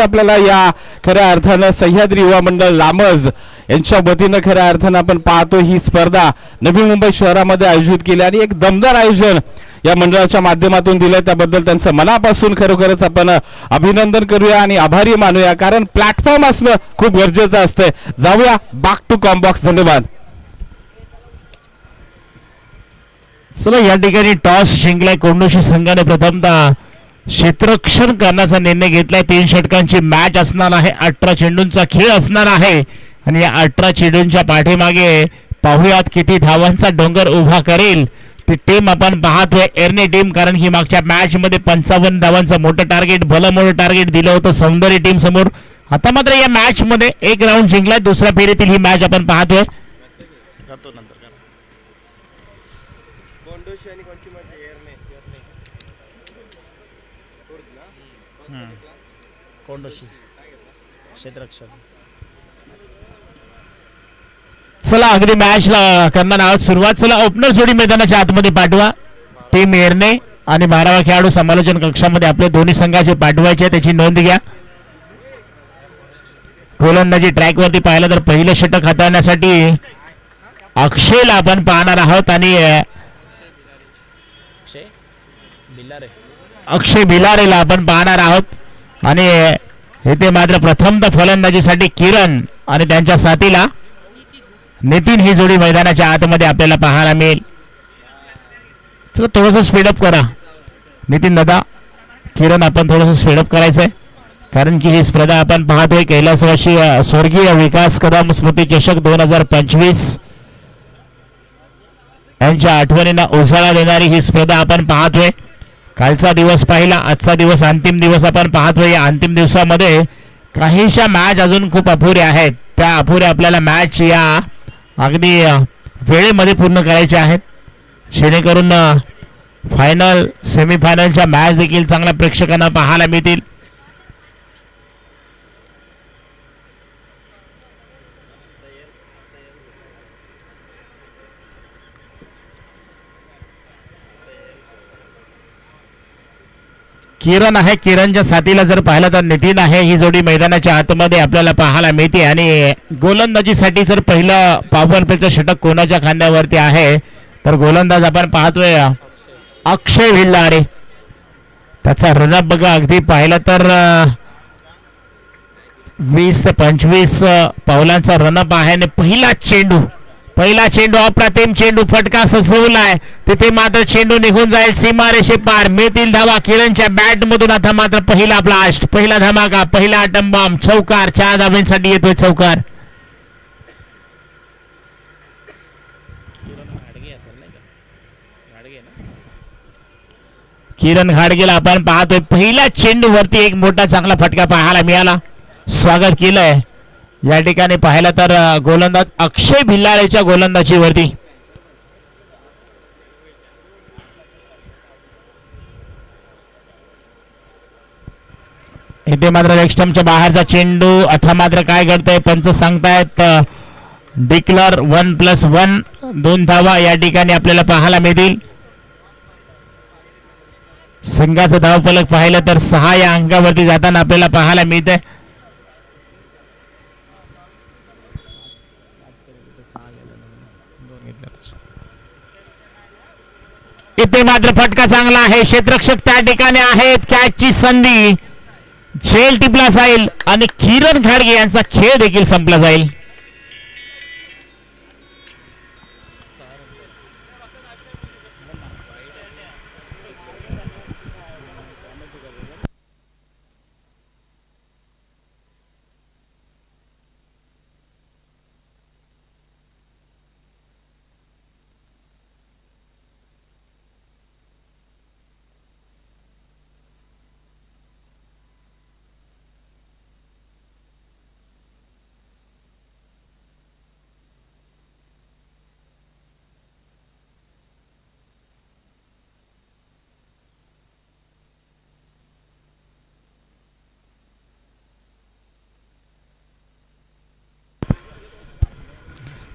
आपल्याला या खऱ्या अर्थानं सह्याद्री युवा मंडळ लामज यांच्या वतीनं खऱ्या अर्थानं आपण पाहतो ही स्पर्धा नवी मुंबई शहरामध्ये आयोजित केली आणि एक दमदार आयोजन या मंडळाच्या माध्यमातून दिलं, त्याबद्दल त्यांचं मनापासून खरोखरच आपण अभिनंदन करूया आणि आभारी मानूया, कारण प्लॅटफॉर्म असणं खूप गरजेचं असतंय. जाऊया बॅक टू कॉम्बॉक्स. धन्यवाद. चला या ठिकाणी टॉस जिंकलाय कोंडोशी संघाने. प्रथमतः क्षेत्ररक्षण करण्याचा निर्णय घेतलाय. 3 षटकांची मॅच असणार आहे. 18 चेंडूंचा खेळ असणार आहे आणि या 18 चेंडूंच्या पाठीमागे पाहूयात किती धावांचा डोंगर उभा करेल ती टीम आपण पाहतोय, एरने टीम. कारण ही मागच्या मॅच मध्ये 55 धावांचं मोठं टार्गेट, भलं मोठं टार्गेट दिलं होतं सौंदर्य टीम समोर. आता मात्र या मॅच मध्ये एक राऊंड जिंकलाय. दुसऱ्या फेरीतील ही मॅच आपण पाहतोय. चला अगदी मॅचला करणार आहोत सुरुवात. चला ओपनर जोडी मैदानाच्या आतमध्ये पाठवा. टीम एरने आणि 12वा खेळाडू समालोचन कक्षामध्ये आपले दोन्ही संघाचे पाठवायचे, त्याची नोंद घ्या. गोलंदाजी ट्रॅक वरती पाहिलं तर पहिलं षटक हाताळण्यासाठी अक्षयला आपण पाहणार आहोत आणि अक्षय भिलारेला आपण पाहणार आहोत आणि इथे मात्र प्रथमतः फलंदाजीसाठी किरण आणि त्यांच्या साथीला नितीन ही जोडी मैदानाच्या आतमध्ये आपल्याला पाहायला मिळेल. चला थोडंसं स्पीडअप करा नितीन दादा, किरण आपण थोडंसं स्पीडअप करायचंय, कारण की ही स्पर्धा आपण पाहतोय कैलासवासी स्वर्गीय विकास कदम स्मृती चषक 2025 यांच्या आठवणींना उजाळा देणारी ही स्पर्धा आपण पाहतोय. कालचा दिवस पाहिला, आजचा दिवस अंतिम दिवस आपण पाहतोय. या अंतिम दिवसामध्ये काहीशा मॅच अजून खूप अपुऱ्या आहेत. त्या अपुऱ्या आपल्याला मॅच या अगदी वेळेमध्ये पूर्ण करायचे आहेत, जेणेकरून फायनल सेमीफायनलच्या मॅच देखील चांगल्या प्रेक्षकांना पाहायला मिळतील. किरण आहे, किरणच्या साथीला जर पाहिलं तर नितीन आहे. ही जोडी मैदानाच्या आतमध्ये आपल्याला पाहायला मिळते आणि गोलंदाजीसाठी जर पहिलं पॉवर प्लेचं षटक कोणाच्या खांद्यावरती आहे तर गोलंदाज आपण पाहतोय अक्षय भिल्लारे. त्याचा रनअप बघा, अगदी पाहिलं तर 20 ते 25 पावलांचा रनअप आहे आणि पहिला चेंडू अप्रतिम चेंडू फटका सजवलाय. तिथे मात्र चेंडू निघून जाईल सीमारेषे पार. मिळतील धावा किरणच्या बॅट मधून. आता मात्र पहिला ब्लास्ट, पहिला धमाका, पहिला अटम बॉम्ब, चौकार. 4 धावांसाठी येतोय चौकार. किरण घाडगेला आपण पाहतोय पहिल्या चेंडूवरती एक मोठा चांगला फटका पाहायला मिळाला. स्वागत केलंय या ठिकाणी पाहिलं तर गोलंदाज अक्षय भिल्लारेच्या गोलंदाजीवरती. इथे मात्र लेग स्टंपच्या बाहेरचा चेंडू. आता मात्र काय करतंय पंच सांगतायत डिक्लर 1+1, 2 धावा या ठिकाणी आपल्याला पाहायला मिळतील. संघाचा धावफलक पाहिलं तर 6 या अंकावरती जाताना आपल्याला पाहायला मिळतंय. इथे मात्र फटका चांगला आहे. क्षेत्ररक्षक त्या ठिकाणी आहेत. कॅचची संधी, झेल टिपला जाईल आणि किरण घाडगे यांचा खेळ देखील संपला जाईल.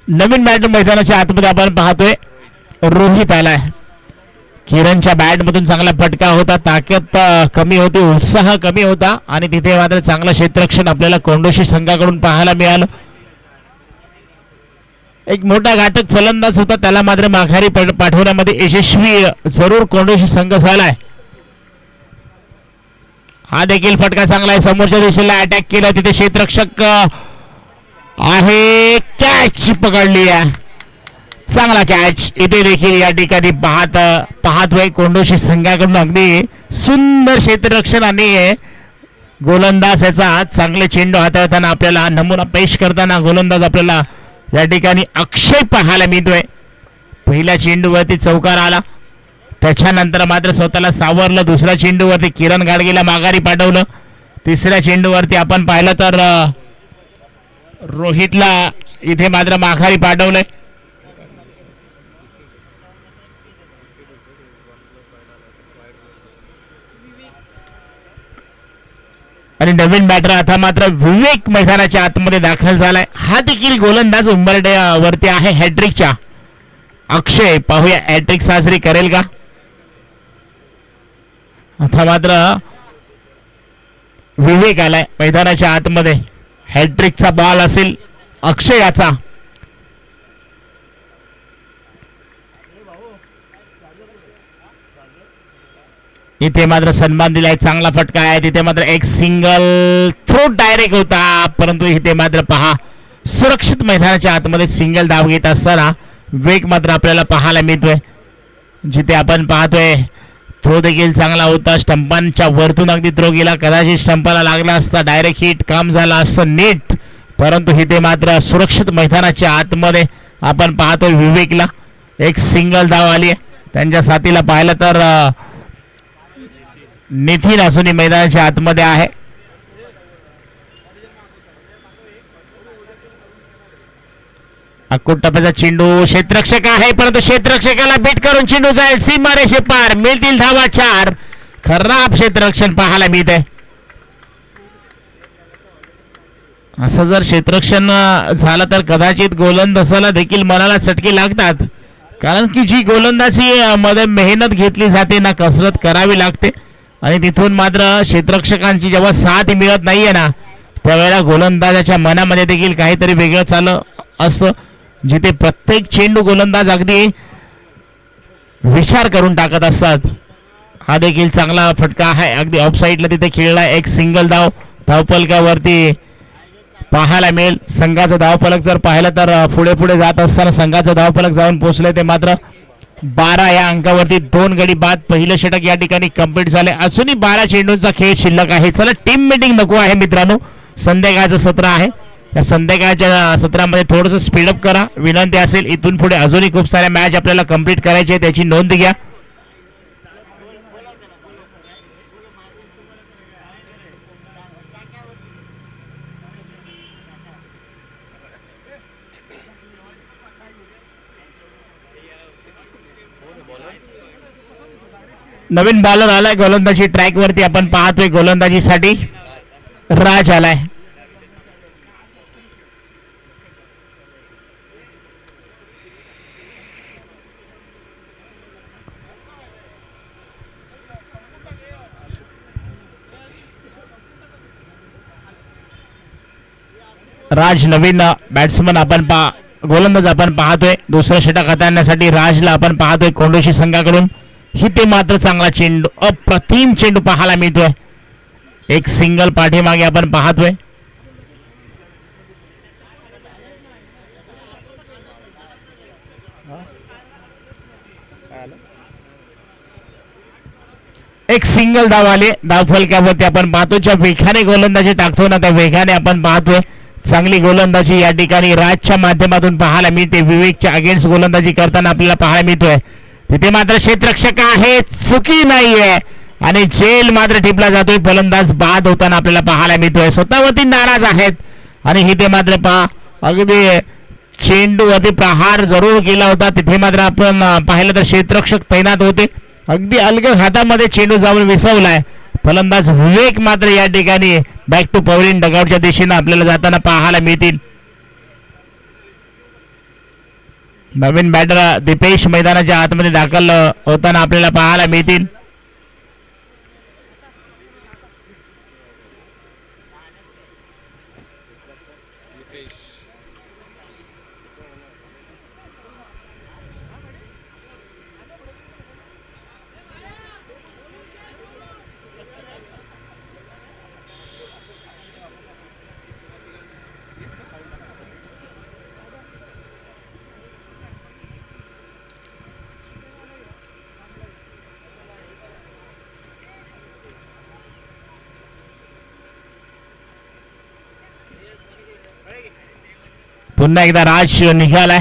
नवीन मॅच मैदानाच्या आतमध्ये आपण पाहतोय रोहित आलाय. किरणच्या बॅट मधून चांगला फटका होता, ताकद कमी होती, उत्साह कमी होता आणि तिथे मात्र चांगलं क्षेत्ररक्षण आपल्याला कोंडोशी संघाकडून पाहायला मिळालं. एक मोठा घातक फलंदाज होता, त्याला मात्र माघारी पाठवण्यामध्ये यशस्वी जरूर कोंडोशी संघ झालाय. हा देखील फटका चांगला आहे, समोरच्या दिशेला अटॅक केला, तिथे क्षेत्ररक्षक आहे, कॅच पकडली आहे, चांगला कॅच. इथे देखील या ठिकाणी पाहतोय कोंडोशी संघाकडून अगदी सुंदर क्षेत्ररक्षण आणि गोलंदाज याचा चांगले चेंडू हाताळताना आपल्याला नमुना पेश करताना गोलंदाज आपल्याला या ठिकाणी अक्षय पाहायला मिळतोय. पहिल्या चेंडूवरती चौकार आला, त्याच्यानंतर मात्र स्वतःला सावरलं, दुसऱ्या चेंडूवरती किरण गाडगीला माघारी पाठवलं, तिसऱ्या चेंडूवरती आपण पाहिलं तर रोहितला इथे मात्र माघारी पाठवलंय. आणि नवीन बॅटर आता मात्र विवेक मैदानाच्या आतमध्ये दाखल झालाय. हा देखील गोलंदाज उंबरडे वरती आहे हॅट्रिकच्या. अक्षय पाहूया हॅट्रिक साजरी करेल का. आता मात्र विवेक आलाय मैदानाच्या आतमध्ये, हॅट्रिकचा बॉल असेल अक्षयाचा. इथे मात्र सन्मान दिलाय, चांगला फटका आहे, तिथे मात्र एक सिंगल थ्रो डायरेक्ट होता, परंतु इथे मात्र पहा सुरक्षित मैदानाच्या आतमध्ये सिंगल धाव घेत असताना वेग मात्र आपल्याला पाहायला मिळतोय. जिथे आपण पाहतोय थ्रो देखील चांगला होता, स्टंपांच्या वरतून अगदी थ्रो गेला, कदाचित स्टंपाला लागला असता डायरेक्ट हिट काम झाला असतं नीट, परंतु इथे मात्र सुरक्षित मैदानाच्या आतमध्ये आपण पाहतोय विवेकला एक सिंगल धाव आली आहे. त्यांच्या साथीला पाहिलं तर नितीन अजूनही मैदानाच्या आतमध्ये आहे. टप्प्याचा चेंडू, क्षेत्ररक्षक आहे परंतु क्षेत्ररक्षकाला बीट करून चेंडू जाईल सीमारेषे पार, मिळतील धावा 4. खराब क्षेत्ररक्षण पाहायला मिळते. असं जर क्षेत्ररक्षण झालं तर कदाचित गोलंदाजाला देखील मनाला चटके लागतात, कारण की जी गोलंदाजी मध्ये मेहनत घेतली जाते ना, कसरत करावी लागते आणि तिथून मात्र क्षेत्ररक्षकांची जेव्हा साथ मिळत नाहीये ना, त्यावेळेला गोलंदाजाच्या मनामध्ये देखील काहीतरी वेगळं चालू असतं, जिथे प्रत्येक चेंडू गोलंदाज अगदी विचार करून टाकत असतात. हा देखील चांगला फटका आहे, अगदी ऑफ साईडला तिथे खेळला, एक सिंगल धाव धावफलकावरती पाहायला मिळेल. संघाचं धावफलक जर पाहिलं तर पुढे पुढे जात असताना संघाचं धावफलक जाऊन पोहोचले ते मात्र 12 या अंकावरती 2 गडी बाद. पहिलं षटक या ठिकाणी कंप्लीट झाले, अजूनही 12 चेंडूंचा खेळ शिल्लक आहे. चला टीम मीटिंग नको आहे मित्रांनो, संध्याकाळचं सत्र आहे, या संध्याकाळच्या सत्रामध्ये थोडंसं स्पीडअप करा विनंती असेल. इथून पुढे अजूनही खूप साऱ्या मॅच आपल्याला कंप्लीट करायचे आहे, त्याची नोंद घ्या. नवीन बॉलर आलाय गोलंदाजी ट्रॅक वरती, आपण पाहतोय गोलंदाजीसाठी राज आलाय. राज नवीन बॅट्समन आपण गोलंदाज आपण पाहतोय. दुसरं षटक हाताळण्यासाठी राजला आपण पाहतोय कोंडोशी संघाकडून. ही ते मात्र चांगला चेंडू, अप्रतिम चेंडू पाहायला मिळतोय. एक सिंगल पाठीमागे आपण पाहतोय. एक सिंगल धाव आले धावफलकावरती आपण पाहतो. ज्या वेगाने गोलंदाजी टाकतो ना, त्या वेगाने आपण पाहतोय चांगली गोलंदाजी या ठिकाणी राजच्या माध्यमातून पाहायला मिळते. विवेकच्या अगेन्स्ट गोलंदाजी करताना आपल्याला पाहायला मिळतोय. तिथे मात्र क्षेत्ररक्षक आहे, चुकी नाहीये आणि जेल मात्र टिपला जातोय. फलंदाज बाद होताना आपल्याला पाहायला मिळतोय. स्वतःवरती नाराज आहेत आणि इथे मात्र अगदी चेंडूवरती प्रहार जरूर केला होता. तिथे मात्र आपण पाहिलं तर क्षेत्ररक्षक तैनात होते. अगदी अलगद हातामध्ये चेंडू जाऊन विसवलाय. फलंदाज विवेक मात्र या ठिकाणी बॅक टू पवलिन डगआउटच्या दिशेने आपल्याला जाताना पाहायला मिळतील. नवीन बॅटर दीपेश मैदानाच्या आतमध्ये दाखल होताना आपल्याला पाहायला मिळतील. पुन्हा एकदा राज निघालाय.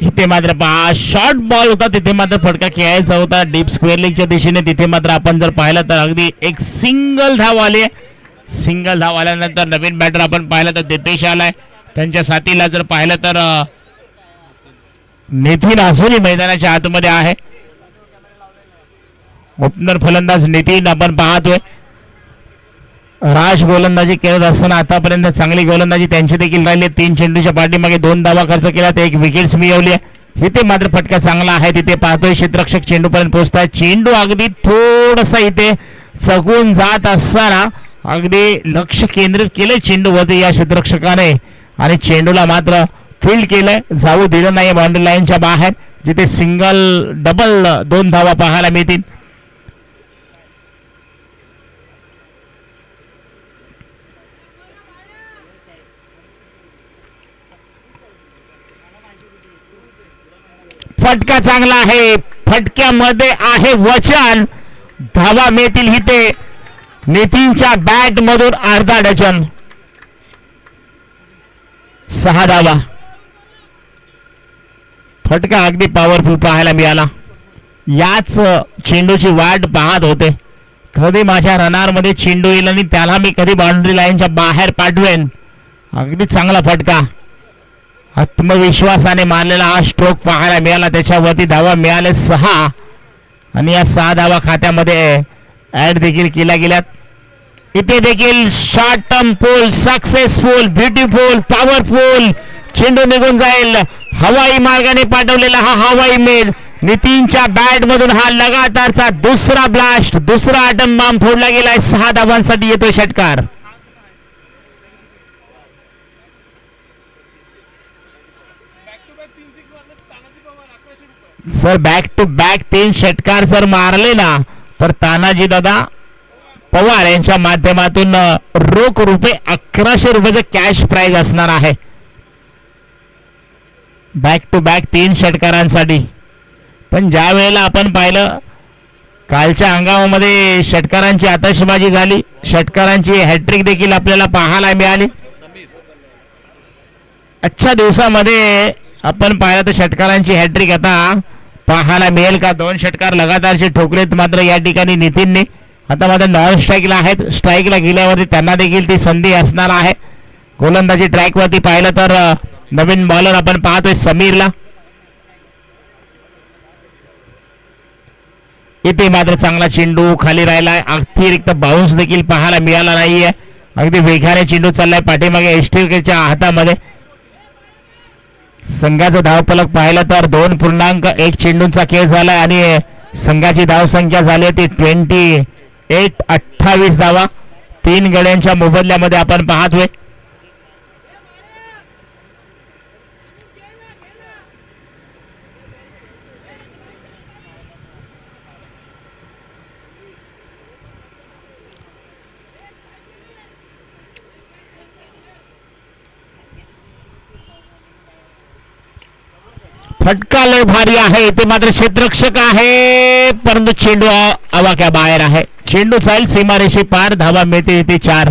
इथे मात्र पहा शॉर्ट बॉल होता, तिथे मात्र फटका खेळायचा होता डीप स्क्वेअर लेगच्या दिशेने. तिथे मात्र आपण जर पाहिलं तर अगदी एक सिंगल धाव आली. सिंगल धाव आल्यानंतर नवीन बॅटर आपण पाहिलं तर दीपेश आलाय. त्यांच्या साथीला जर पाहिलं तर नितीन अजूनही मैदानाच्या आतमध्ये आहे. ओपनर फलंदाज नितीन आपण पाहतोय. राज गोलंदाजी करत असताना आतापर्यंत चांगली गोलंदाजी त्यांची देखील राहिली. 3 चेंडूच्या पाठीमागे 2 धावा खर्च केला, तर 1 विकेट्स मिळवली. इथे मात्र फटका चांगला आहे. तिथे पाहतोय क्षेत्ररक्षक चेंडूपर्यंत पोहोचताय. चेंडू अगदी थोडसा इथे चकून जात असताना अगदी लक्ष केंद्रित केलंय चेंडूवरती या क्षेत्ररक्षकाने आणि चेंडूला मात्र फील्ड केलंय. जाऊ दिलं नाही बाउंड्री लाईनच्या बाहेर, जिथे सिंगल डबल 2 धावा पाहायला मिळतील. फटका चांगला आहे. फटक्यामध्ये आहे वचन. धावा मिळतील इथे नितीनच्या बॅट मधून अर्धा डझन. 6 धावा. फटका अगदी पॉवरफुल पाहायला मिळाला. याच चेंडूची वाट पाहत होते, कधी माझ्या रनार मध्ये चेंडू येईल आणि त्याला मी कधी बाउंड्री लाईनच्या बाहेर पाठवेन. अगदी चांगला फटका. आत्मविश्वासाने मारलेला हा स्ट्रोक पाहायला मिळाला. त्याच्यावरती धावा मिळाले 6 आणि या 6 धावा खात्यामध्ये ऍड देखील केल्या गेल्यात. इथे देखील short term pull successful, beautiful, powerful. चेंडू निघून जाईल. हवाई मार्गाने पाठवलेला हा हवाई मेल. नितीनच्या बॅट मधून हा लगातारचा दुसरा ब्लास्ट, दुसरा आटम बॉम्ब फोडला गेलाय. 6 धावांसाठी येतोय षटकार. सर बॅक टू बॅक 3 षटकार जर मारले ना तर तानाजी दादा पवार यांच्या माध्यमातून रोख रुपये 1100 रुपयाचं कॅश प्राइज असणार आहे. बॅक टू बॅक 3 षटकारांसाठी. पण ज्या वेळेला आपण पाहिलं कालच्या हंगामामध्ये षटकारांची आतषबाजी झाली, षटकारांची हॅट्रिक देखील आपल्याला पाहायला मिळाली. आजच्या दिवसामध्ये आपण पाहिलं तर षटकारांची हॅट्रिक आता पाहायला मिळेल का? 2 षटकार लगातारचे ठोकलेत मात्र या ठिकाणी नितीनने. आता मात्र नॉन स्ट्राईकला आहेत. स्ट्राईकला गेल्यावरती त्यांना देखील ती संधी असणार आहे. गोलंदाजी ट्रॅकवरती पाहिलं तर नवीन बॉलर आपण पाहतोय समीरला. इथे मात्र चांगला चेंडू खाली राहिलाय. अतिरिक्त बाउन्स देखील पाहायला मिळाला नाहीये. अगदी वेगाने चेंडू चाललाय पाठीमागे एस्टिलच्या हातामध्ये. संघाचा धावफलक पाहिलं तर 2.1 चेंडूंचा खेळ झालाय आणि संघाची धावसंख्या झाली ती 28 धावा. 3 गड्यांच्या मोबदल्यामध्ये आपण पाहतोय. फटका लय भारी आहे. ते मात्र क्षेत्ररक्षक आहे परंतु चेंडू आवाक्या बाहेर आहे. चेंडू जाईल सीमारेषे पार. धावा मिळते इथे 4.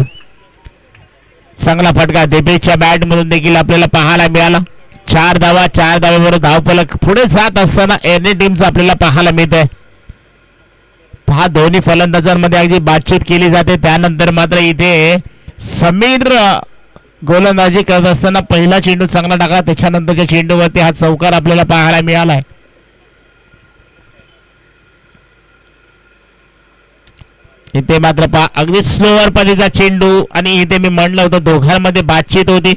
चांगला फटका दीपेशच्या बॅट मधून देखील आपल्याला पाहायला मिळाला. 4 धावा. 4 धाव्यावर धावफलक पुढे जात असताना एनी टीमचा आपल्याला पाहायला मिळतंय. पहा दोन्ही फलंदाजांमध्ये अगदी बातचीत केली जाते. त्यानंतर मात्र इथे समीर गोलंदाजी करत असताना पहिला चेंडू चांगला टाकला, त्याच्यानंतरच्या चेंडूवरती हा चौकार आपल्याला पाहायला मिळालाय. इथे मात्र पहा अगदी स्लोअर पद्धतीचा चेंडू आणि इथे मी म्हणलं होतं दोघांमध्ये बातचीत होती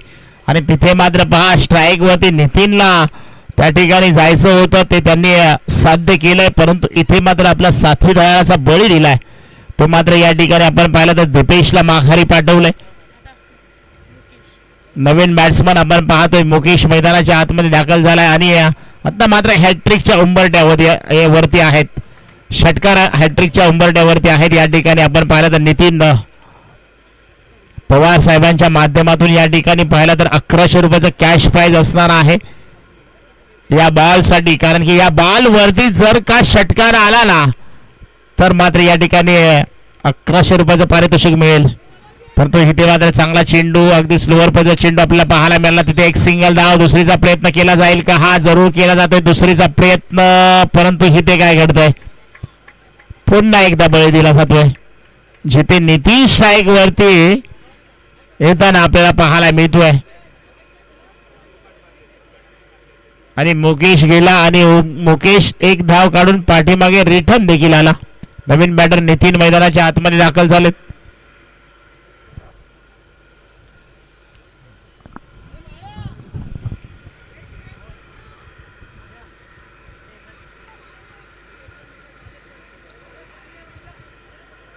आणि तिथे मात्र पहा स्ट्राईक वरती नितीनला त्या ठिकाणी जायचं होतं ते त्यांनी साध्य केलंय, परंतु इथे मात्र आपला साथीदाराचा बळी दिलाय. तो मात्र या ठिकाणी आपण पाहिलं तर दीपेशला माघारी पाठवलंय. नवीन बॅट्समन आपण पाहतोय मुकेश मैदानाच्या आतमध्ये दाखल झालाय आणि आता मात्र हॅट्रिकच्या उंबरट्यावरती आहेत. षटकार हॅट्रिकच्या उंबरट्यावरती आहेत. या ठिकाणी आपण पाहिलं तर नितीन पवार साहेबांच्या माध्यमातून या ठिकाणी पाहिलं तर 1100 रुपयाचं कॅश प्राइज असणार आहे या बॉलसाठी. कारण की या बॉल वरती जर का षटकार आला ना तर मात्र या ठिकाणी 1100 रुपयाचं पारितोषिक मिळेल. परंतु इथे मात्र चांगला चेंडू, अगदी स्लोअर पद्धतीचा चेंडू आपल्याला पाहायला मिळाला. तिथे एक सिंगल धाव, दुसरीचा प्रयत्न केला जाईल का? हा जरूर केला जातोय दुसरीचा प्रयत्न, परंतु इथे काय घडतंय? पुन्हा एकदा बळी दिला जातोय. जिथे नितीन स्ट्राईक वरती येताना आपल्याला पाहायला मिळतोय आणि मुकेश गेला आणि मुकेश एक धाव काढून पाठीमागे रिटर्न देखील आला. नवीन बॅटर नितीन मैदानाच्या आतमध्ये दाखल झालेत.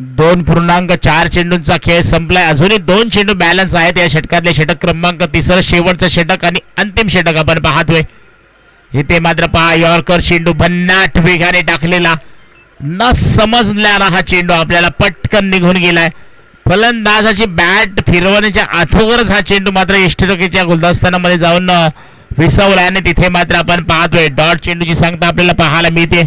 दोन पूर्णांक 4 चेंडूंचा खेळ संपलाय. अजूनही 2 चेंडू बॅलन्स आहेत या षटकातले. षटक क्रमांक 3 शेवटचं षटक आणि अंतिम षटक आपण पाहतोय. इथे मात्र पहा यॉर्कर चेंडू भन्नाट वेगाने टाकलेला, न समजणारा हा चेंडू आपल्याला पटकन निघून गेलाय. फलंदाजाची बॅट फिरवण्याच्या अगोदरच हा चेंडू मात्र यष्टिरकीच्या गुलदस्तानामध्ये जाऊन विसवला आणि तिथे मात्र आपण पाहतोय डॉट चेंडूची संख्या आपल्याला पाहायला मिळते.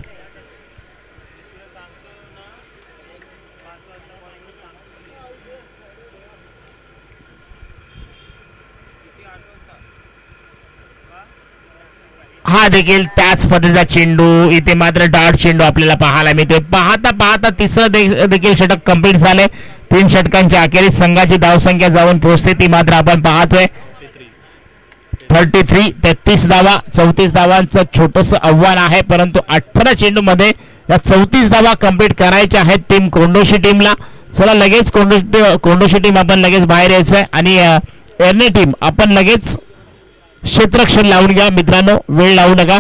हा देखील त्याच पद्धतीचा चेंडू. इथे मात्र डॉट चेंडू आपल्याला पाहायला मिळतोय. पाहता पाहता तिसरं देखील षटक कंप्लीट झाले. 3 षटकांच्या अखेरीस संघाची धावसंख्या जाऊन पोहोचते ती मात्र आपण पाहतोय 33 धावा. 34 धावांचं छोटस आव्हान आहे, परंतु 18 चेंडू मध्ये या 34 धावा कंप्लीट करायच्या आहेत टीम कोंडोशी टीमला. चला लगेच कोंडोशी टीम आपण लगेच बाहेर यायचंय आणि एर्नी टीम आपण लगेच क्षेत्ररक्षण लावून घ्या मित्रांनो, वेळ लावू नका.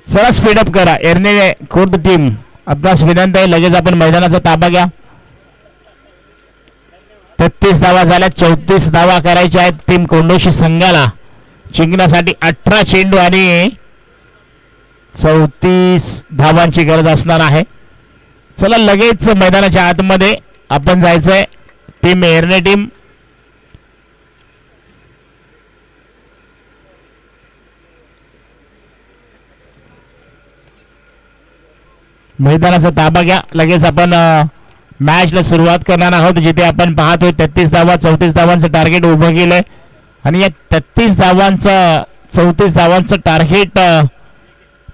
चला स्पीडअप करा. एर्ने खुर्द टीम आपणास विनंती आहे, लगेच आपण मैदानाचा ताबा घ्या. 33 धावा झाल्या. 34 धावा करायच्या आहेत टीम कोंडोशी संघाला. जिंकण्यासाठी 18 चेंडू आणि 34 धावांची गरज असणार आहे. चला लगेच मैदानाच्या आतमध्ये आपण जायचंय. टीम एर्ने टीम मैदानाचा ताबा घ्या. लगेच आपण मॅचला सुरुवात करणार आहोत, जिथे आपण पाहतोय 33 धावा 34 धावांचं टार्गेट उभं केलंय आणि या 34 धावांचं टार्गेट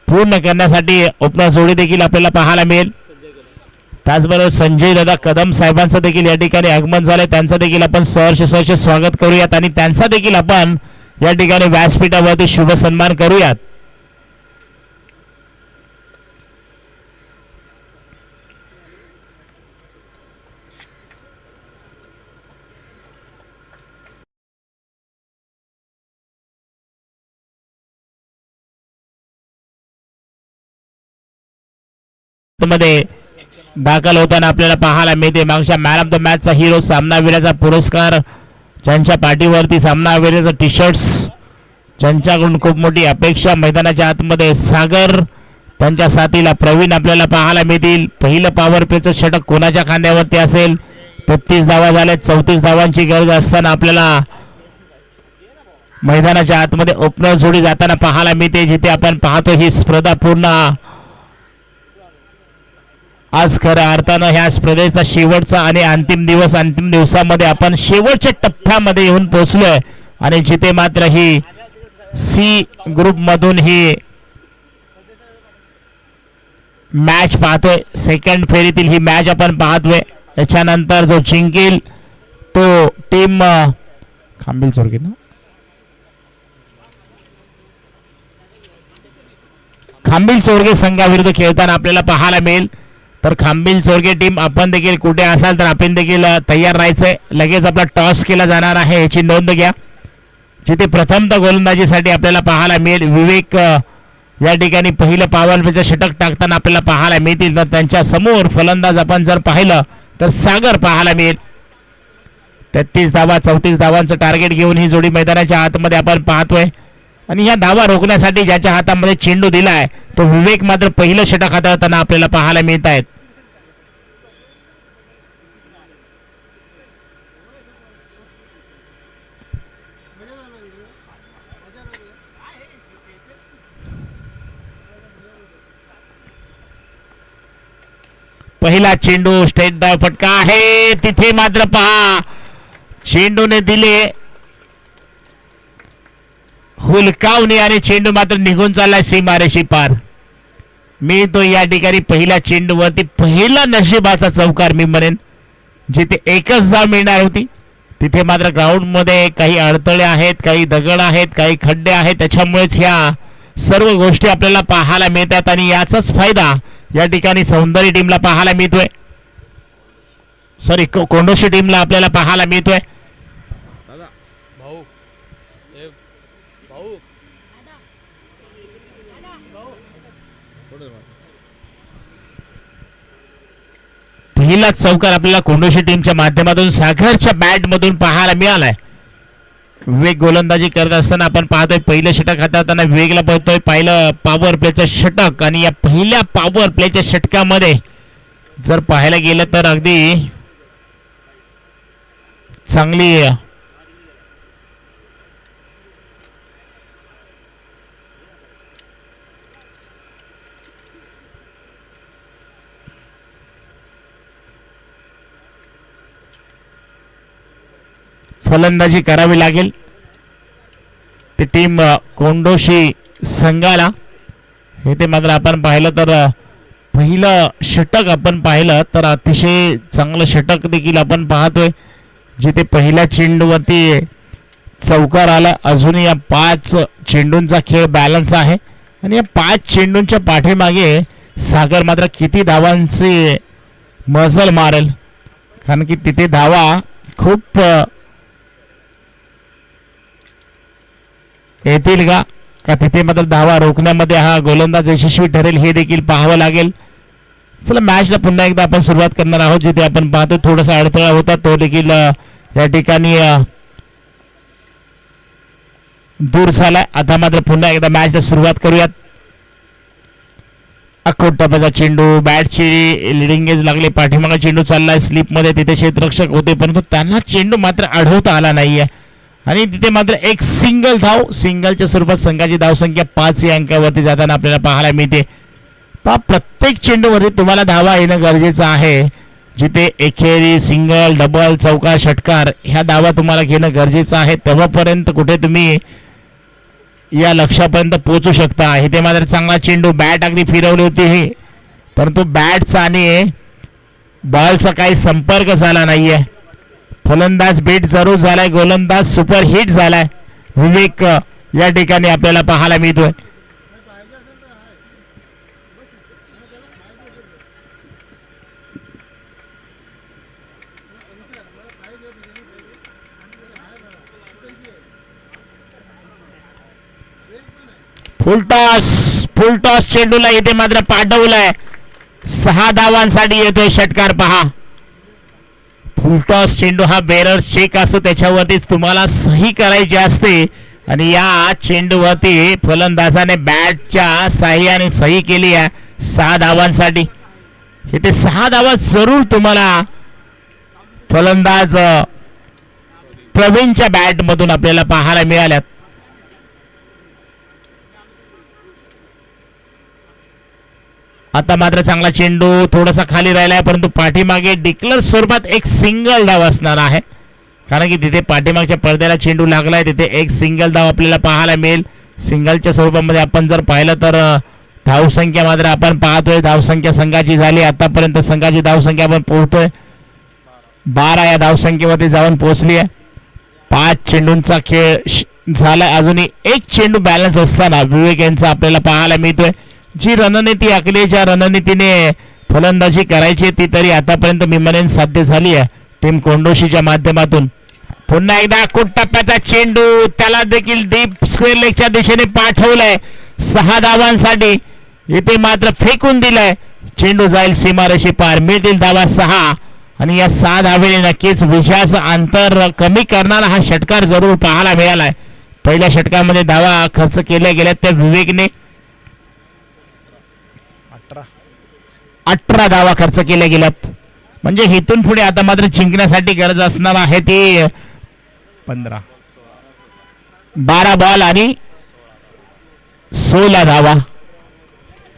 पूर्ण करण्यासाठी ओपनर जोडी देखील आपल्याला पाहायला मिळेल. त्याचबरोबर संजय दादा कदम साहेबांचं देखील या ठिकाणी आगमन झालंय. त्यांचं देखील आपण सहर्ष स्वागत करूयात आणि त्यांचा देखील आपण या ठिकाणी व्यासपीठावरती शुभ सन्मान करूयात. मध्ये दाखल होताना आपल्याला पाहायला मिळते मागच्या मॅन ऑफ द मॅचचा हिरो, सामनावीराचा पुरस्कार, ज्यांच्या पाठीवरती सामनावीराचा टी शर्ट्स, ज्यांच्याकडून खूप मोठी अपेक्षा, मैदानाच्या आतमध्ये सागर, त्यांच्या साथीला प्रवीण आपल्याला पाहायला मिळतील. पहिलं पॉवर प्लेचं षटक कोणाच्या खांद्यावरती असेल? 33 धावा झाल्या. 34 धावांची गरज असताना आपल्याला मैदानाच्या आतमध्ये ओपनर जोडी जाताना पाहायला मिळते, जिथे आपण पाहतो ही स्पर्धा पूर्ण आज खऱ्या अर्थानं ह्या स्पर्धेचा शेवटचा आणि अंतिम दिवसामध्ये आपण शेवटच्या टप्प्यामध्ये येऊन पोहोचलोय आणि जिथे मात्र ही सी ग्रुप मधून ही मॅच पाहतोय. सेकंड फेरीतील ही मॅच आपण पाहतोय. याच्यानंतर जो जिंकेल तो टीम खांबील चोरकी ना खांबील चोरगे संघाविरुद्ध खेळताना आपल्याला पाहायला मिळेल. तर खांबील चोरगे टीम आपण देखील कुठे असाल तर आपण देखील तयार राहायचंय. लगेच आपला टॉस केला जाणार आहे याची नोंद घ्या. जिथे प्रथमतः गोलंदाजीसाठी आपल्याला पाहायला मिळेल विवेक या ठिकाणी पहिलं पॉवर प्लेचं षटक टाकताना आपल्याला पाहायला मिळतील. तर त्यांच्या समोर फलंदाज आपण जर पाहिलं तर सागर पाहायला मिळेल. 33 धावा 34 धावांचं टार्गेट घेऊन ही जोडी मैदानाच्या आतमध्ये आपण पाहतोय. आणि या धावा रोखण्यासाठी ज्याच्या हातामध्ये चेंडू दिलाय तो विवेक मात्र पहिलं षटक हाताळताना आपल्याला पाहायला मिळत आहेत. पहिला चेंडू स्ट्रेट डाव फटका आहे. तिथे मात्र पहा चेंडूने दिले हुलकावणी आणि चेंडू मात्र निघून चाललाय सीमारेषी पार. मी तो या ठिकाणी पहिल्या चेंडूवरती पहिला नशिबाचा चौकार मी म्हणेन. जिथे एकच धाव मिळणार होती तिथे मात्र ग्राउंड मध्ये काही अडथळे आहेत, काही दगड आहेत, काही खड्डे आहेत. त्याच्यामुळेच ह्या सर्व गोष्टी आपल्याला पाहायला मिळतात आणि याचाच फायदा या ठिकाणी सौंदर्य टीमला पाहायला मिळतोय. सॉरी कोंडोशी टीमला आपल्याला पाहायला मिळतोय. पहिला चौकार आपल्याला कोंडोशी टीमच्या माध्यमातून सागरच्या बॅट मधून पाहायला मिळालाय. विवेक गोलंदाजी करत असताना आपण पाहतोय पहिलं षटक हाताळताना विवेकला पळतोय पहिलं पॉवर प्लेचं षटक. आणि या पहिल्या पॉवर प्लेच्या षटकामध्ये जर पाहायला गेलं तर अगदी चांगली फलंदाजी करावी लागेल ती टीम कोंडोशी संघाला. हे ते मात्र आपण पाहिलं तर पहिलं षटक आपण पाहिलं तर अतिशय चांगलं षटक देखील आपण पाहतोय. जिथे पहिल्या चेंडूवरती चौकार आला. अजूनही या 5 चेंडूंचा खेळ बॅलन्स आहे आणि या 5 चेंडूंच्या पाठीमागे सागर मात्र किती धावांचे मजल मारेल, कारण की तिथे धावा खूप येतील का तिथे मात्र धावा रोखण्यामध्ये हा गोलंदाज यशस्वी ठरेल हे देखील पाहावं लागेल. चला मॅचला पुन्हा एकदा आपण सुरुवात करणार आहोत. जिथे आपण पाहतो थोडासा अडथळा होता तो देखील या ठिकाणी दूर झालाय. आता मात्र पुन्हा एकदा मॅचला सुरुवात करूयात. अकोट टप्प्याचा चेंडू बॅटची लिडिंग एज लागली. पाठीमागा चेंडू चाललाय स्लिप मध्ये. तिथे क्षेत्ररक्षक होते परंतु त्यांना चेंडू मात्र अडवता आला नाहीये आणि तिथे मात्र एक सिंगल धाव. सिंगलच्या स्वरूपात संघाची धावसंख्या 5 या अंकावरती जाताना आपल्याला पाहायला मिळते. प्रत्येक चेंडूमध्ये तुम्हाला धावा येणं गरजेचं आहे. जिथे एकेरी सिंगल डबल चौकार षटकार ह्या धावा तुम्हाला घेणं गरजेचं आहे. तेव्हापर्यंत कुठे तुम्ही या लक्ष्यापर्यंत पोहोचू शकता. इथे मात्र चांगला चेंडू बॅट अगदी फिरवली होती हे परंतु बॅटचा आणि बॉलचा काही संपर्क झाला नाहीये. फलंदाज बीट जरूर झालाय. गोलंदाज सुपर हिट झालाय. विवेक या ठिकाणी आपल्याला पाहायला मिळतोय. फुलटॉस चेंडूला इथे मात्र पाठवलाय. 6 धावांसाठी येतोय षटकार. पहा फुलटॉस चेंडू हा बेरर चेक असतो त्याच्यावरती तुम्हाला सही करायची असते आणि या चेंडूवरती फलंदाजाने बॅटच्या साह्याने सही केली आहे 6 धावांसाठी. इथे 6 धावा जरूर तुम्हाला फलंदाज प्रवीणच्या बॅट मधून आपल्याला पाहायला मिळाल्यात. आता मात्र चांगला चेंडू थोडासा खाली राहिला आहे परंतु पाठीमागे डिक्लेअर स्वरूपात एक सिंगल धाव असणार आहे कारण की तिथे पाठीमागच्या पडद्याला चेंडू लागलाय. तिथे एक सिंगल धाव आपल्याला पाहायला मिळेल. सिंगलच्या स्वरूपामध्ये आपण जर पाहिलं तर धावसंख्या मात्र आपण पाहतोय धावसंख्या संघाची झाली. आतापर्यंत संघाची धावसंख्या आपण पोहोचतोय 12 या धावसंख्येवरती जाऊन पोहोचली आहे. 5 चेंडूंचा खेळ झालाय. अजूनही एक चेंडू बॅलन्स असताना विवेक यांचा आपल्याला पाहायला मिळतोय. जी रणनीती आखली, ज्या रणनीतीने फलंदाजी करायची ती तरी आतापर्यंत मी म्हणेन साध्य झाली आहे टीम कोंडोशीच्या माध्यमातून. पुन्हा एकदा टप्प्याचा चेंडू, त्याला देखील डीप स्क्वेअर लेगच्या दिशेने पाठवलाय 6 धावांसाठी. इथे मात्र फेकून दिलाय, चेंडू जाईल सीमारेषे पार, मिळतील धावा 6 आणि या 6 धावेने नक्कीच विजयाचं अंतर कमी करणारा हा षटकार जरूर पाहायला मिळालाय. पहिल्या षटकामध्ये धावा खर्च केल्या गेल्या त्या विवेकने 18 धावा खर्च केल्या गेल्यात. म्हणजे इथून पुढे आता मात्र जिंकण्यासाठी गरज असणार आहे ती 12 बॉल आणि 16 धावा.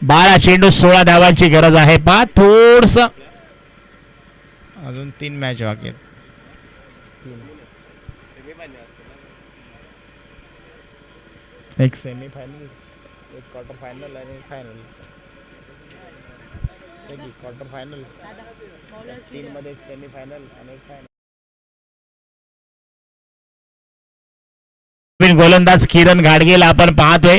12 चेंडू 16 धावांची गरज आहे. पहा थोडस अजून 3 मॅच बाकी आहेत. एक सेमीफायनल, एक क्वार्टर फायनल आणि फायनल. एक क्वार्टर फायनल, 3 मध्ये एक सेमीफायनल आणि एक फायनल. गोलंदाज किरण घाडगेला आपण पाहतोय.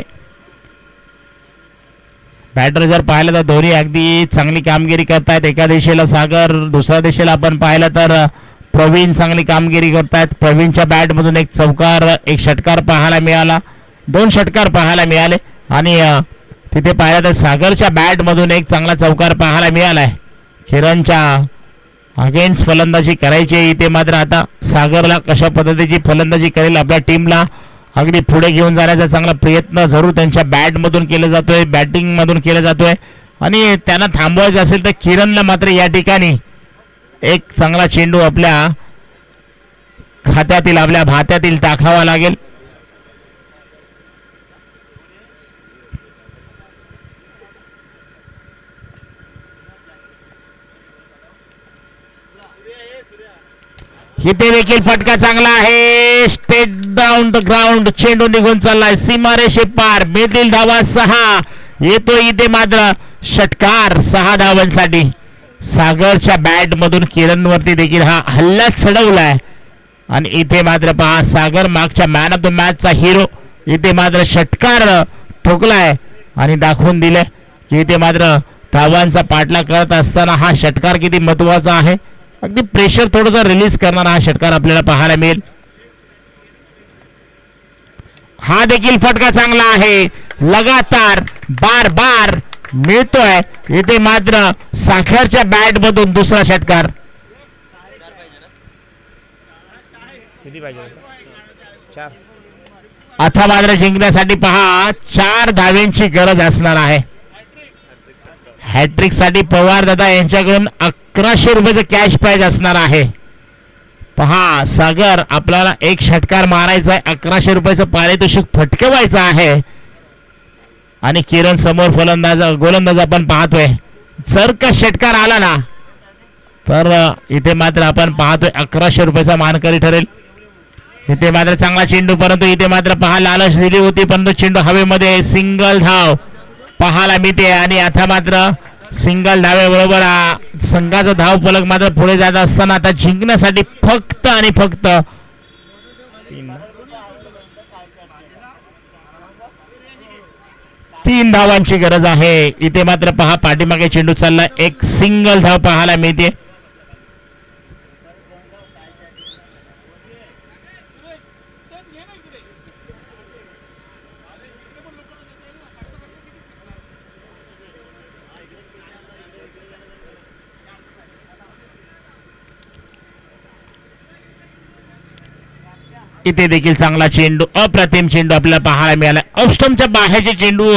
बॅटर जर पाहिलं तर दोन्ही अगदी चांगली कामगिरी करतायत. एका दिशेला सागर, दुसऱ्या दिशेला आपण पाहिलं तर प्रवीण चांगली कामगिरी करतायत. प्रवीणच्या बॅट मधून एक चौकार, एक षटकार पाहायला मिळाला, 2 षटकार पाहायला मिळाले आणि तिथे पाहिलं तर सागरच्या बॅट मधून एक चांगला चौकार पाहायला मिळालाय. किरणच्या अगेन्स्ट फलंदाजी करायची. इथे मात्र आता सागरला कशा पद्धतीची फलंदाजी करेल, आपल्या टीमला अगदी पुढे घेऊन जाण्याचा चांगला प्रयत्न जरूर त्यांच्या बॅट मधून केला जातोय, बॅटिंग मधून केला जातोय आणि त्यांना थांबवायचं असेल तर किरणला मात्र या ठिकाणी एक चांगला चेंडू आपल्या खात्यातील, आपल्या भात्यातील टाकावा लागेल. इथे देखील फटका चांगला आहे. स्टेट डाऊन द ग्राउंड, चेंडू निघून चाललाय सीमारेषे पार, मिळतील धावा 6. येतो इथे मात्र षटकार 6 धावांसाठी. सागरच्या बॅट मधून किरणवरती देखील हा हल्ला चढवलाय आणि इथे मात्र पहा सागर मागच्या मॅन ऑफ द मॅचचा हिरो इथे मात्र षटकार ठोकलाय आणि दाखवून दिले की इथे मात्र धावांचा पाठलाग करत असताना हा षटकार किती महत्वाचा आहे. अगदी प्रेशर थोडंसं रिलीज करणारा हा षटकार आपल्याला पाहायला मिळेल. हा देखील फटका चांगला आहे, लगातार बार बार मिळतोय. इथे मात्र साखरच्या बॅट मधून दुसरा षटकार. आता मात्र जिंकण्यासाठी पहा 4 धाव्यांची गरज असणार आहे. हॅट्रिक साठी पवार दादा यांच्याकडून 1100 रुपयाचं कॅश प्राइज असणार आहे. पहा सागर आपल्याला एक षटकार मारायचा आहे, 1100 रुपयाचं पारितोषिक फटकवायचं आहे आणि किरण समोर गोलंदाज आपण पाहतोय. जर का षटकार आला ना तर इथे मात्र आपण पाहतोय 1100 रुपयाचा मानकरी ठरेल. इथे मात्र चांगला चेंडू, परंतु इथे मात्र पहा लालच दिली होती परंतु चेंडू हवेमध्ये, सिंगल धाव पाहायला मिळते आणि आता मात्र सिंगल धावेबरोबर संघाचा धाव फलक मात्र पुढे जात असताना आता जिंकण्यासाठी फक्त आणि फक्त 3 धावांची गरज आहे. इथे मात्र पहा पाठीमागे चेंडू चालला, एक सिंगल धाव पाहायला मिळते. इथे देखील चांगला चेंडू, अप्रतिम चेंडू आपल्याला पाहायला मिळाला. ऑफस्टंपच्या बाहेरचे चेंडू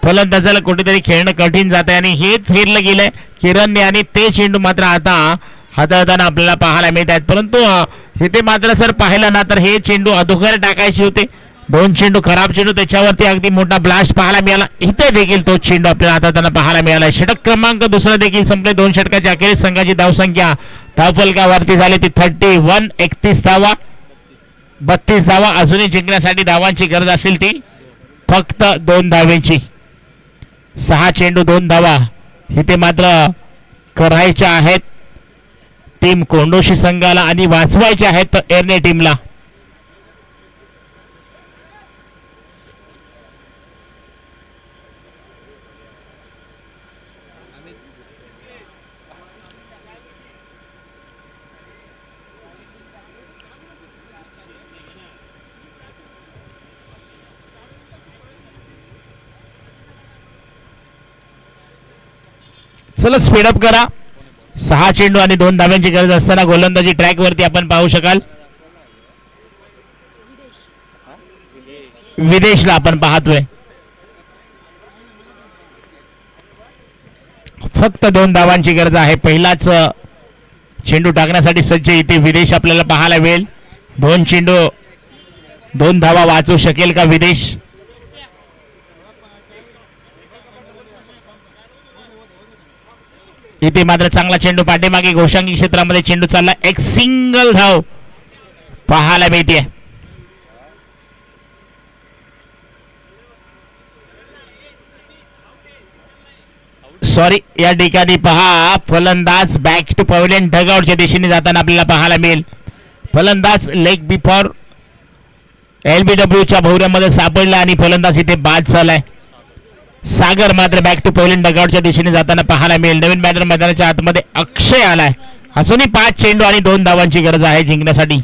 फलंदाजाला कुठेतरी खेळणं कठीण जात आहे आणि हेच हेरलं गेलंय किरणने आणि ते चेंडू मात्र आता हाताळताना आपल्याला पाहायला मिळत आहेत. परंतु इथे मात्र जर पाहिलं ना तर हे चेंडू अधोघर टाकायचे होते. 2 चेंडू खराब चेंडू, त्याच्यावरती अगदी मोठा ब्लास्ट पाहायला मिळाला. इथे देखील तो चेंडू आपल्याला हाताळताना पाहायला मिळाला. षटक क्रमांक दुसरा देखील संपले. 2 षटकाच्या अखेरीस संघाची धावसंख्या धावफलकावरती झाली ती 31. 31 धावा, 32 धावा. अजूनही जिंकण्यासाठी धावांची गरज असेल ती फक्त 2 धावेची. 6 चेंडू 2 धावा इथे मात्र करायच्या आहेत टीम कोंडोशी संघाला आणि वाचवायच्या आहेत एरने टीमला. चला स्पीडअप करा. 6 चेंडू आणि 2 धाव्यांची गरज असताना गोलंदाजी ट्रॅक वरती आपण पाहू शकाल. विदेशला आपण पाहतोय. फक्त 2 धावांची गरज आहे. पहिलाच चेंडू टाकण्यासाठी सज्ज इथे विदेश आपल्याला पाहायला मिळेल. 2 चेंडू 2 धावा वाचू शकेल का विदेश? इथे मात्र चांगला चेंडू पाठीमागे घोषांगी क्षेत्रामध्ये चेंडू चालला. एक सिंगल धाव पाहायला मिळते. सॉरी, या ठिकाणी पहा फलंदाज बॅक टू पवेलियन डगआउटच्या दिशेने जाताना आपल्याला पाहायला मिळेल. फलंदाज लेग बिफोर LBWच्या भोवऱ्यामध्ये सापडला आणि फलंदाज इथे बाद झालाय. सागर मात्र बॅक टू पवेलियन डगआउटच्या दिशेने जाताना पाहायला मिळेल. नवीन बॅटर मैदानाच्या आतमध्ये अक्षय आलाय. अजूनही 5 चेंडू आणि 2 धावांची गरज आहे जिंकण्यासाठी.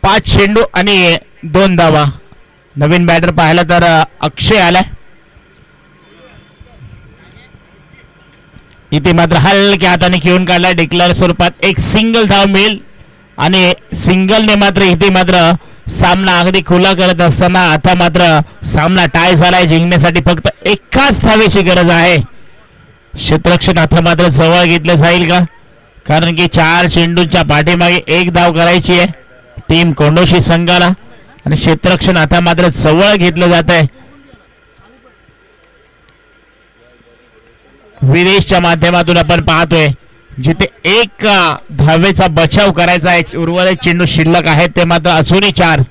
पाच चेंडू आणि 2 धावा. नवीन बॅटर पाहिला तर अक्षय आलाय. इथे मात्र हलक्या हाताने खेळून काढलाय. डिक्लेअर स्वरूपात एक सिंगल धाव मिळेल आणि सिंगलने मात्र इथे मात्र सामना अगदी खुला करत असताना आता मात्र सामना टाय झालाय. जिंकण्यासाठी फक्त एकाच धावेची गरज आहे. क्षेत्ररक्षण आता मात्र जवळ घेतलं जाईल का? कारण की 4 चेंडूंच्या पाठीमागे 1 धाव करायची आहे टीम कोंडोशी संघाला आणि क्षेत्ररक्षण आता मात्र जवळ घेतलं जात आहे. विदेशच्या माध्यमातून आपण पाहतोय जिथे 1 धावेचा बचाव करायचा आहे. उर्वरित चेंडू शिल्लक आहेत ते मात्र अजूनही 4.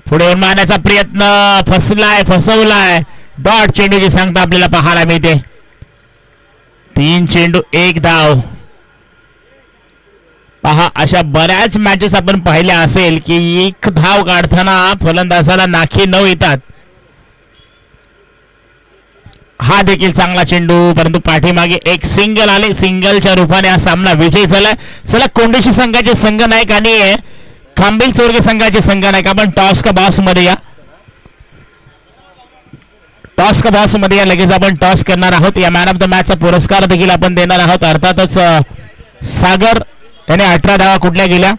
पुढे मारण्याचा प्रयत्न फसवलाय. डॉट चेंडूची सांगता आपल्याला पाहायला मिळते. 3 चेंडू 1 धाव. पहा, अशा बऱ्याच मॅचेस आपण पाहिल्या असेल की 1 धाव काढताना फलंदाजाला नाखी न येतात. हा देखील चांगला चेंडू, परंतु पाठीमागे एक सिंगल आले. सिंगलच्या रूपाने हा सामना विजयी झालाय. चला कोंडोशी संघाचे संघ नायक आणि खांबेल चोरगे संघाचे संघ नायक आपण टॉस का बॉस मध्ये या. टॉस का बॉस मध्ये या. लगेच आपण टॉस करणार आहोत. या मॅन ऑफ द मॅचचा पुरस्कार देखील आपण देणार आहोत. अर्थातच सागर त्याने 18 धावा कुठल्या गेल्या.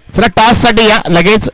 चला टॉस साठी या. लगेच